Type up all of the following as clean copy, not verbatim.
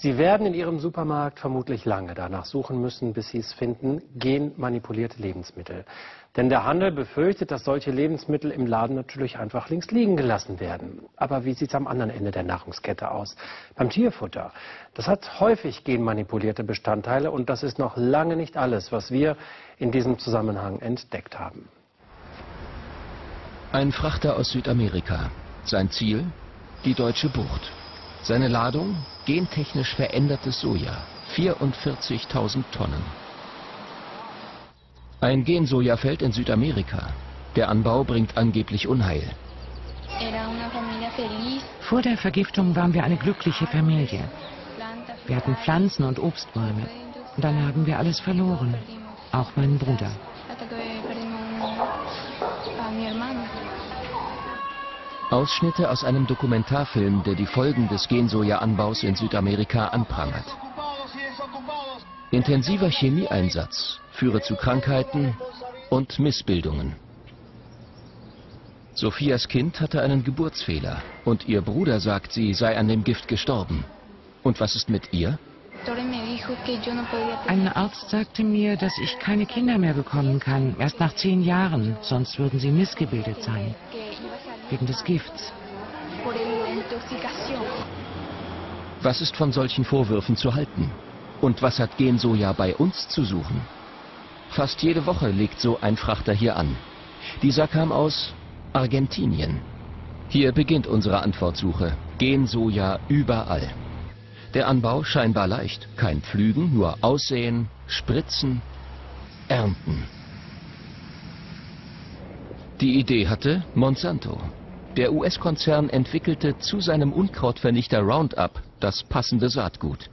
Sie werden in Ihrem Supermarkt vermutlich lange danach suchen müssen, bis Sie es finden, genmanipulierte Lebensmittel. Denn der Handel befürchtet, dass solche Lebensmittel im Laden natürlich einfach links liegen gelassen werden. Aber wie sieht es am anderen Ende der Nahrungskette aus? Beim Tierfutter. Das hat häufig genmanipulierte Bestandteile und das ist noch lange nicht alles, was wir in diesem Zusammenhang entdeckt haben. Ein Frachter aus Südamerika. Sein Ziel? Die deutsche Bucht. Seine Ladung? Gentechnisch verändertes Soja. 44.000 Tonnen. Ein Gensojafeld in Südamerika. Der Anbau bringt angeblich Unheil. Vor der Vergiftung waren wir eine glückliche Familie. Wir hatten Pflanzen und Obstbäume. Und dann haben wir alles verloren. Auch meinen Bruder. Ausschnitte aus einem Dokumentarfilm, der die Folgen des Gensoja-Anbaus in Südamerika anprangert. Intensiver Chemieeinsatz führe zu Krankheiten und Missbildungen. Sophias Kind hatte einen Geburtsfehler und ihr Bruder sagt, sie sei an dem Gift gestorben. Und was ist mit ihr? Ein Arzt sagte mir, dass ich keine Kinder mehr bekommen kann, erst nach 10 Jahren, sonst würden sie missgebildet sein. Wegen des Gifts. Was ist von solchen Vorwürfen zu halten? Und was hat Gensoja bei uns zu suchen? Fast jede Woche legt so ein Frachter hier an. Dieser kam aus Argentinien. Hier beginnt unsere Antwortsuche. Gensoja überall. Der Anbau scheinbar leicht. Kein Pflügen, nur Aussäen, Spritzen, Ernten. Die Idee hatte Monsanto. Der US-Konzern entwickelte zu seinem Unkrautvernichter Roundup das passende Saatgut.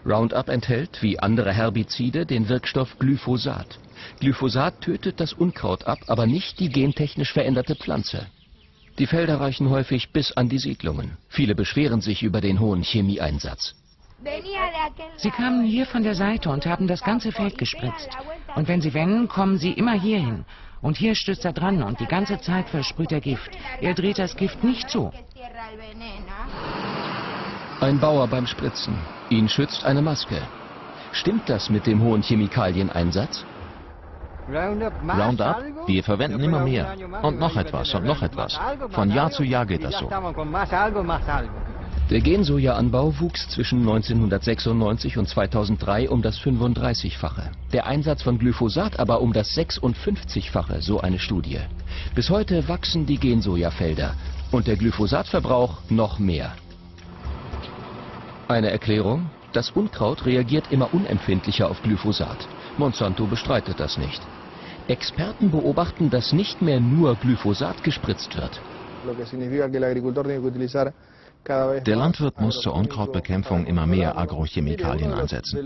Roundup enthält, wie andere Herbizide, den Wirkstoff Glyphosat. Glyphosat tötet das Unkraut ab, aber nicht die gentechnisch veränderte Pflanze. Die Felder reichen häufig bis an die Siedlungen. Viele beschweren sich über den hohen Chemieeinsatz. Sie kamen hier von der Seite und haben das ganze Feld gespritzt. Und wenn sie wenden, kommen sie immer hierhin. Und hier stößt er dran und die ganze Zeit versprüht er Gift. Er dreht das Gift nicht zu. Ein Bauer beim Spritzen. Ihn schützt eine Maske. Stimmt das mit dem hohen Chemikalieneinsatz? Roundup? Wir verwenden immer mehr. Und noch etwas und noch etwas. Von Jahr zu Jahr geht das so. Der Gensoja-Anbau wuchs zwischen 1996 und 2003 um das 35-fache. Der Einsatz von Glyphosat aber um das 56-fache, so eine Studie. Bis heute wachsen die Gensojafelder und der Glyphosatverbrauch noch mehr. Eine Erklärung? Das Unkraut reagiert immer unempfindlicher auf Glyphosat. Monsanto bestreitet das nicht. Experten beobachten, dass nicht mehr nur Glyphosat gespritzt wird. Der Landwirt muss zur Unkrautbekämpfung immer mehr Agrochemikalien einsetzen.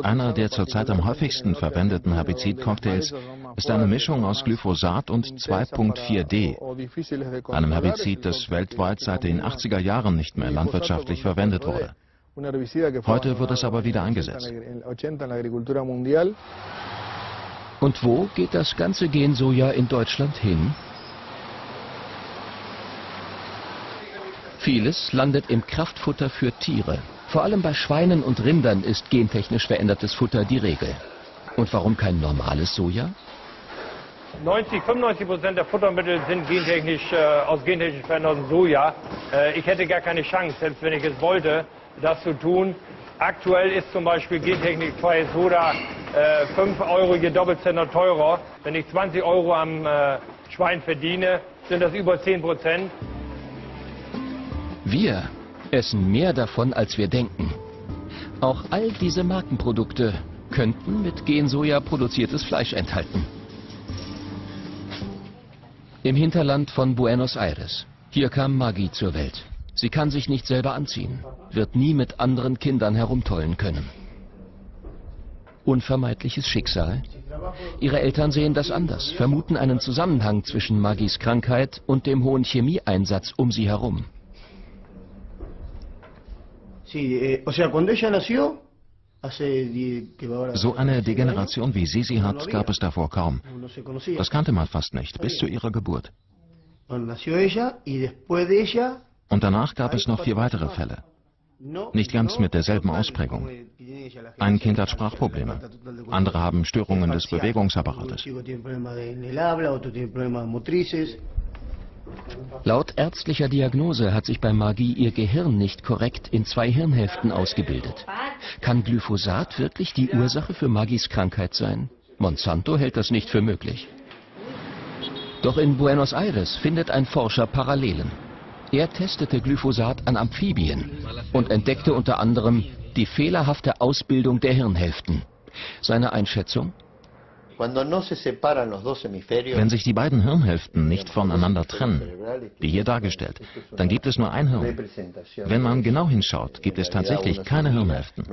Einer der zurzeit am häufigsten verwendeten Herbizid-Cocktails ist eine Mischung aus Glyphosat und 2,4-D, einem Herbizid, das weltweit seit den 80er Jahren nicht mehr landwirtschaftlich verwendet wurde. Heute wird es aber wieder eingesetzt. Und wo geht das ganze Gensoja in Deutschland hin? Vieles landet im Kraftfutter für Tiere. Vor allem bei Schweinen und Rindern ist gentechnisch verändertes Futter die Regel. Und warum kein normales Soja? 95% der Futtermittel sind aus gentechnisch verändertem Soja. Ich hätte gar keine Chance, selbst wenn ich es wollte, das zu tun. Aktuell ist zum Beispiel gentechnikfreies Soja 5 Euro je Doppelzentner teurer. Wenn ich 20 Euro am Schwein verdiene, sind das über 10%. Wir essen mehr davon, als wir denken. Auch all diese Markenprodukte könnten mit Gensoja produziertes Fleisch enthalten. Im Hinterland von Buenos Aires. Hier kam Maggie zur Welt. Sie kann sich nicht selber anziehen, wird nie mit anderen Kindern herumtollen können. Unvermeidliches Schicksal? Ihre Eltern sehen das anders, vermuten einen Zusammenhang zwischen Maggies Krankheit und dem hohen Chemieeinsatz um sie herum. So eine Degeneration wie sie hat, gab es davor kaum. Das kannte man fast nicht, bis zu ihrer Geburt. Und danach gab es noch 4 weitere Fälle. Nicht ganz mit derselben Ausprägung. Ein Kind hat Sprachprobleme. Andere haben Störungen des Bewegungsapparates. Laut ärztlicher Diagnose hat sich bei Maggie ihr Gehirn nicht korrekt in 2 Hirnhälften ausgebildet. Kann Glyphosat wirklich die Ursache für Maggies Krankheit sein? Monsanto hält das nicht für möglich. Doch in Buenos Aires findet ein Forscher Parallelen. Er testete Glyphosat an Amphibien und entdeckte unter anderem die fehlerhafte Ausbildung der Hirnhälften. Seine Einschätzung? Wenn sich die beiden Hirnhälften nicht voneinander trennen, wie hier dargestellt, dann gibt es nur ein Hirn. Wenn man genau hinschaut, gibt es tatsächlich keine Hirnhälften.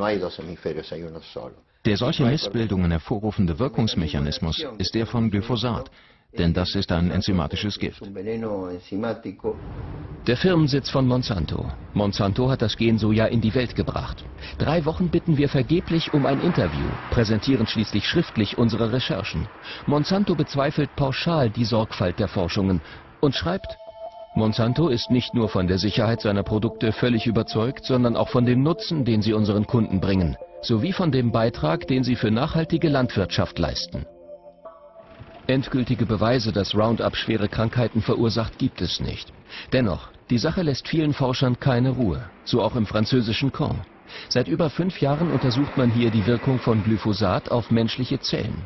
Der solche Missbildungen hervorrufende Wirkungsmechanismus ist der von Glyphosat, denn das ist ein enzymatisches Gift. Der Firmensitz von Monsanto. Monsanto hat das Gen Soja in die Welt gebracht. 3 Wochen bitten wir vergeblich um ein Interview, präsentieren schließlich schriftlich unsere Recherchen. Monsanto bezweifelt pauschal die Sorgfalt der Forschungen und schreibt: Monsanto ist nicht nur von der Sicherheit seiner Produkte völlig überzeugt, sondern auch von dem Nutzen, den sie unseren Kunden bringen, sowie von dem Beitrag, den sie für nachhaltige Landwirtschaft leisten. Endgültige Beweise, dass Roundup schwere Krankheiten verursacht, gibt es nicht. Dennoch, die Sache lässt vielen Forschern keine Ruhe, so auch im französischen Caen. Seit über 5 Jahren untersucht man hier die Wirkung von Glyphosat auf menschliche Zellen.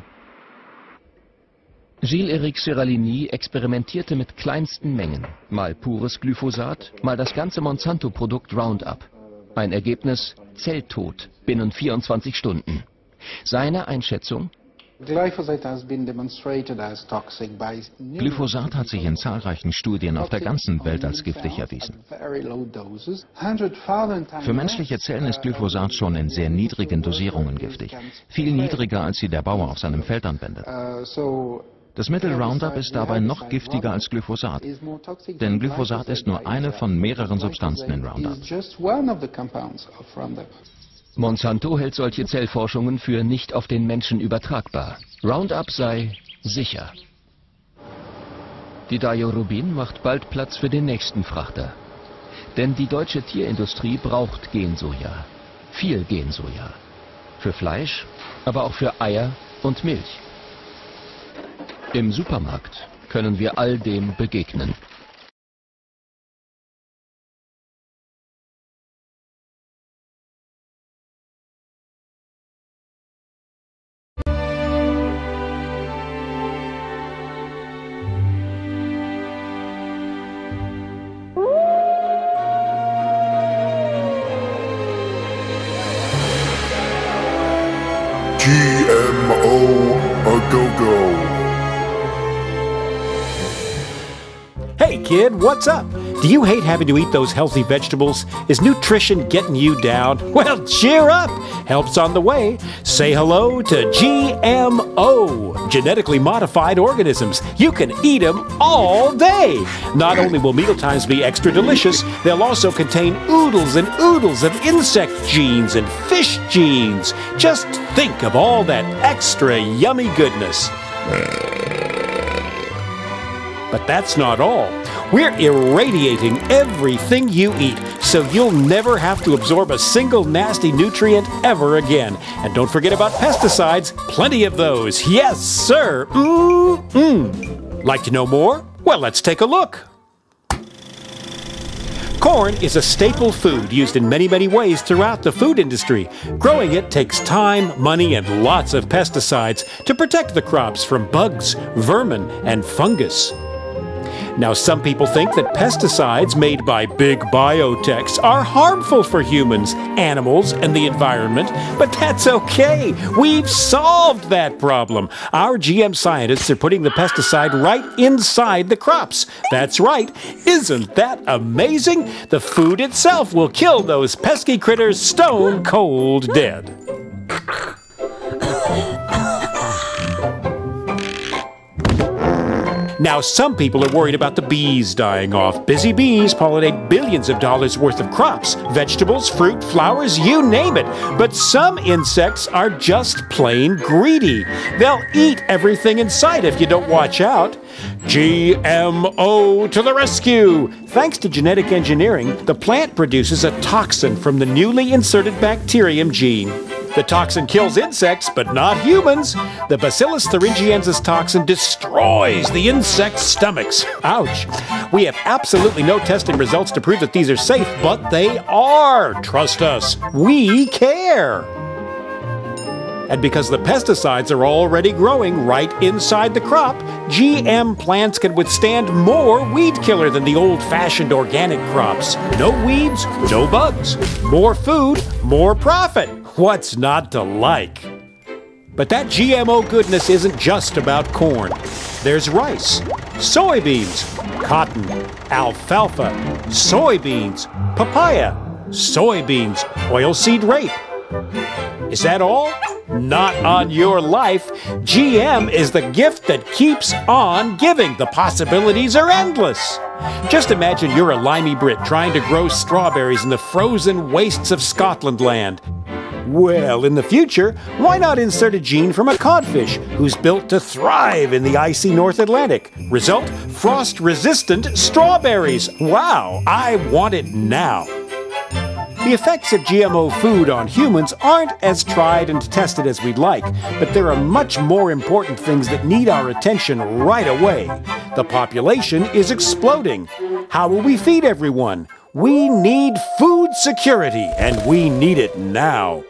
Gilles-Éric Seralini experimentierte mit kleinsten Mengen, mal pures Glyphosat, mal das ganze Monsanto-Produkt Roundup. Ein Ergebnis: Zelltod binnen 24 Stunden. Seine Einschätzung: Glyphosat hat sich in zahlreichen Studien auf der ganzen Welt als giftig erwiesen. Für menschliche Zellen ist Glyphosat schon in sehr niedrigen Dosierungen giftig, viel niedriger als sie der Bauer auf seinem Feld anwendet. Das Mittel Roundup ist dabei noch giftiger als Glyphosat, denn Glyphosat ist nur eine von mehreren Substanzen in Roundup. Monsanto hält solche Zellforschungen für nicht auf den Menschen übertragbar. Roundup sei sicher. Die Dayo Rubin macht bald Platz für den nächsten Frachter. Denn die deutsche Tierindustrie braucht Gensoja. Viel Gensoja. Für Fleisch, aber auch für Eier und Milch. Im Supermarkt können wir all dem begegnen. GMO a go-go. Hey kid, what's up? Do you hate having to eat those healthy vegetables? Is nutrition getting you down? Well, cheer up! Help's on the way. Say hello to GMO, genetically modified organisms. You can eat them all day. Not only will mealtimes be extra delicious, they'll also contain oodles and oodles of insect genes and fish genes. Just think of all that extra yummy goodness. But that's not all. We're irradiating everything you eat, so you'll never have to absorb a single nasty nutrient ever again. And don't forget about pesticides. Plenty of those. Yes, sir. Like to know more? Well, let's take a look. Corn is a staple food used in many, many ways throughout the food industry. Growing it takes time, money, and lots of pesticides to protect the crops from bugs, vermin, and fungus. Now, some people think that pesticides made by big biotechs are harmful for humans, animals, and the environment, but that's okay. We've solved that problem. Our GM scientists are putting the pesticide right inside the crops. That's right. Isn't that amazing? The food itself will kill those pesky critters stone cold dead. Now, some people are worried about the bees dying off. Busy bees pollinate billions of dollars worth of crops, vegetables, fruit, flowers, you name it. But some insects are just plain greedy. They'll eat everything in sight if you don't watch out. GMO to the rescue! Thanks to genetic engineering, the plant produces a toxin from the newly inserted bacterium gene. The toxin kills insects, but not humans. The Bacillus thuringiensis toxin destroys the insects' stomachs. Ouch. We have absolutely no testing results to prove that these are safe, but they are. Trust us. We care. And because the pesticides are already growing right inside the crop, GM plants can withstand more weed killer than the old-fashioned organic crops. No weeds, no bugs. More food, more profit. What's not to like? But that GMO goodness isn't just about corn. There's rice, soybeans, cotton, alfalfa, soybeans, papaya, soybeans, oilseed rape. Is that all? Not on your life. GM is the gift that keeps on giving. The possibilities are endless. Just imagine you're a limey Brit trying to grow strawberries in the frozen wastes of Scotland land. Well, in the future, why not insert a gene from a codfish who's built to thrive in the icy North Atlantic? Result, frost-resistant strawberries. Wow, I want it now. The effects of GMO food on humans aren't as tried and tested as we'd like, but there are much more important things that need our attention right away. The population is exploding. How will we feed everyone? We need food security, and we need it now.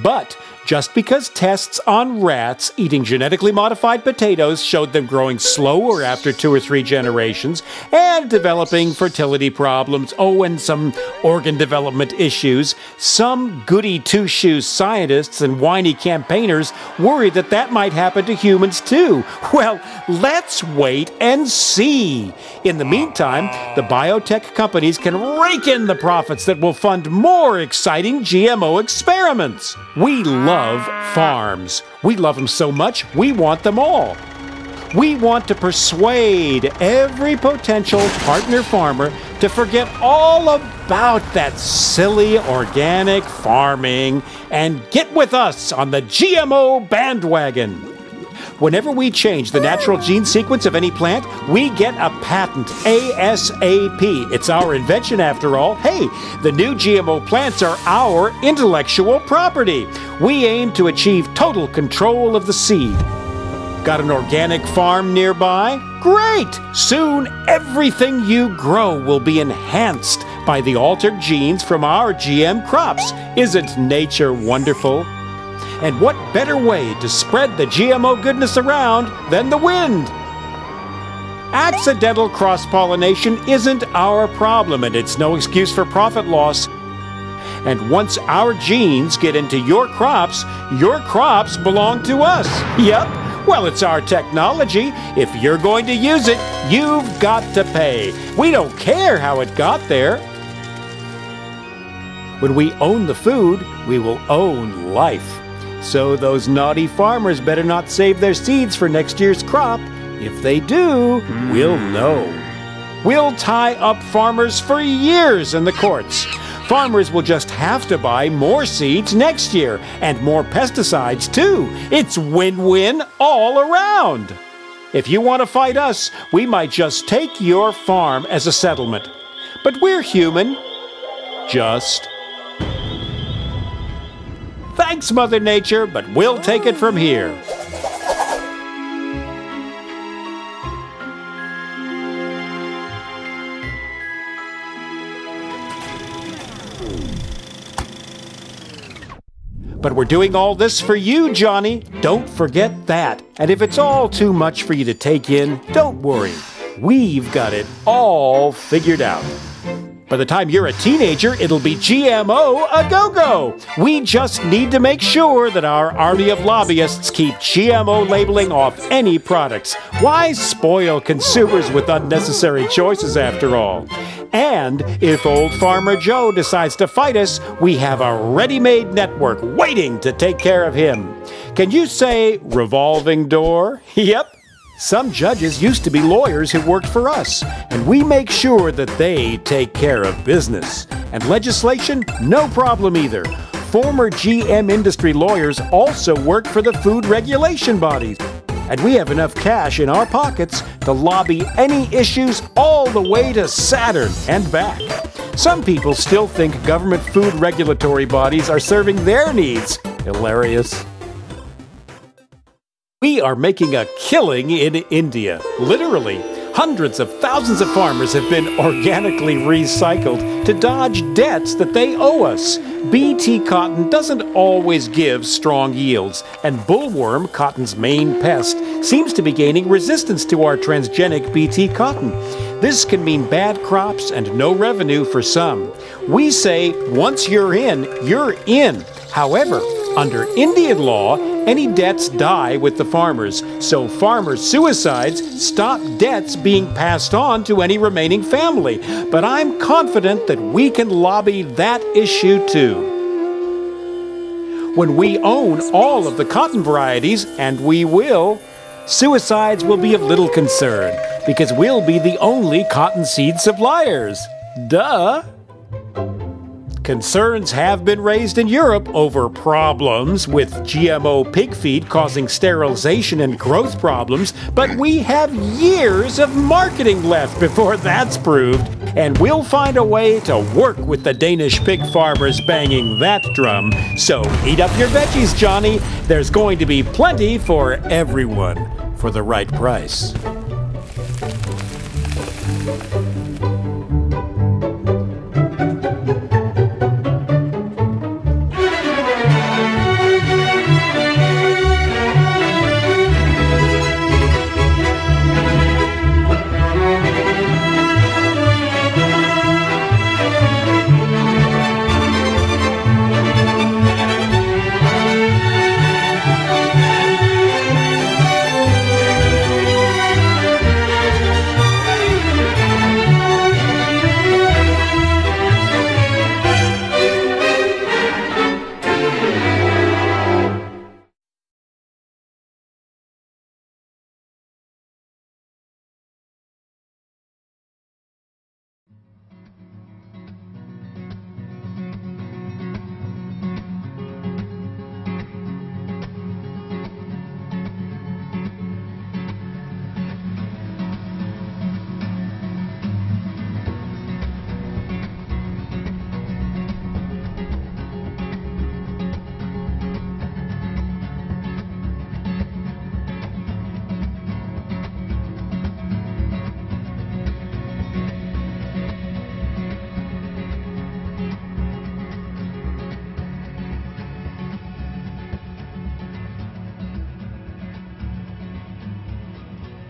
But just because tests on rats eating genetically modified potatoes showed them growing slower after 2 or 3 generations and developing fertility problems, and some organ development issues, some goody two-shoes scientists and whiny campaigners worry that that might happen to humans too. Well, let's wait and see. In the meantime, the biotech companies can rake in the profits that will fund more exciting GMO experiments. We love farms. We love them so much, we want them all. We want to persuade every potential partner farmer to forget all about that silly organic farming and get with us on the GMO bandwagon. Whenever we change the natural gene sequence of any plant, we get a patent, ASAP. It's our invention after all. Hey, the new GMO plants are our intellectual property. We aim to achieve total control of the seed. Got an organic farm nearby? Great! Soon everything you grow will be enhanced by the altered genes from our GM crops. Isn't nature wonderful? And what better way to spread the GMO goodness around than the wind? Accidental cross-pollination isn't our problem, and it's no excuse for profit loss. And once our genes get into your crops belong to us. Yep, well, it's our technology. If you're going to use it, you've got to pay. We don't care how it got there. When we own the food, we will own life. So those naughty farmers better not save their seeds for next year's crop. If they do, we'll know. We'll tie up farmers for years in the courts. Farmers will just have to buy more seeds next year, and more pesticides too. It's win-win all around. If you want to fight us, we might just take your farm as a settlement. But we're human. Just. Thanks, Mother Nature, but we'll take it from here. But we're doing all this for you, Johnny. Don't forget that. And if it's all too much for you to take in, don't worry. We've got it all figured out. By the time you're a teenager, it'll be GMO a go-go. We just need to make sure that our army of lobbyists keep GMO labeling off any products. Why spoil consumers with unnecessary choices after all? And if old Farmer Joe decides to fight us, we have a ready-made network waiting to take care of him. Can you say revolving door? Yep. Some judges used to be lawyers who worked for us, and we make sure that they take care of business. And legislation, no problem either. Former GM industry lawyers also work for the food regulation bodies. And we have enough cash in our pockets to lobby any issues all the way to Saturn and back. Some people still think government food regulatory bodies are serving their needs. Hilarious. We are making a killing in India. Literally, hundreds of thousands of farmers have been organically recycled to dodge debts that they owe us. BT cotton doesn't always give strong yields, and bollworm, cotton's main pest, seems to be gaining resistance to our transgenic BT cotton. This can mean bad crops and no revenue for some. We say, once you're in, you're in. However, under Indian law, any debts die with the farmers, so farmers' suicides stop debts being passed on to any remaining family. But I'm confident that we can lobby that issue too. When we own all of the cotton varieties, and we will, suicides will be of little concern, because we'll be the only cottonseed suppliers. Duh! Concerns have been raised in Europe over problems with GMO pig feed causing sterilization and growth problems, but we have years of marketing left before that's proved, and we'll find a way to work with the Danish pig farmers banging that drum. So eat up your veggies, Johnny. There's going to be plenty for everyone for the right price.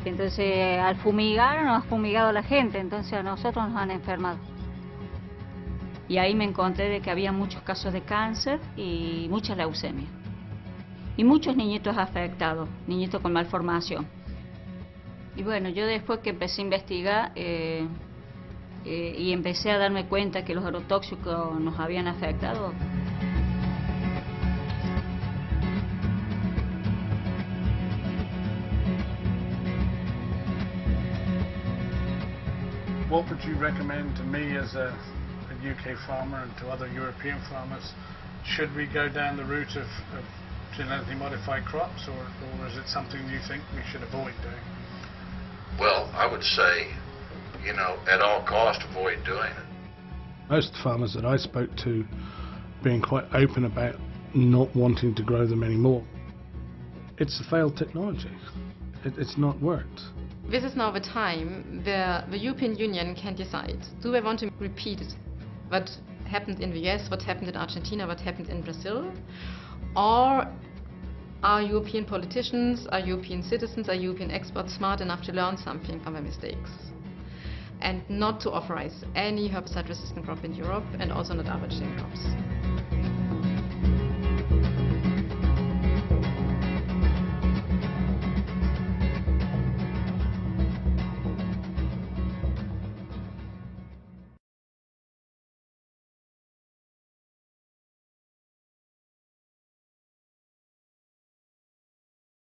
Entonces, al fumigar, nos ha fumigado la gente, entonces a nosotros nos han enfermado. Y ahí me encontré de que había muchos casos de cáncer y mucha leucemia. Y muchos niñitos afectados, niñitos con malformación. Y bueno, yo después que empecé a investigar y empecé a darme cuenta que los agrotóxicos nos habían afectado. What would you recommend to me as a UK farmer and to other European farmers? Should we go down the route of genetically modified crops, or is it something you think we should avoid doing? Well, I would say, you know, at all costs avoid doing it. Most farmers that I spoke to being quite open about not wanting to grow them anymore. It's a failed technology. It's not worked. This is now the time where the European Union can decide, do they want to repeat what happened in the US, what happened in Argentina, what happened in Brazil, or are European politicians, are European citizens, are European experts smart enough to learn something from their mistakes and not to authorize any herbicide-resistant crop in Europe and also not other GM crops.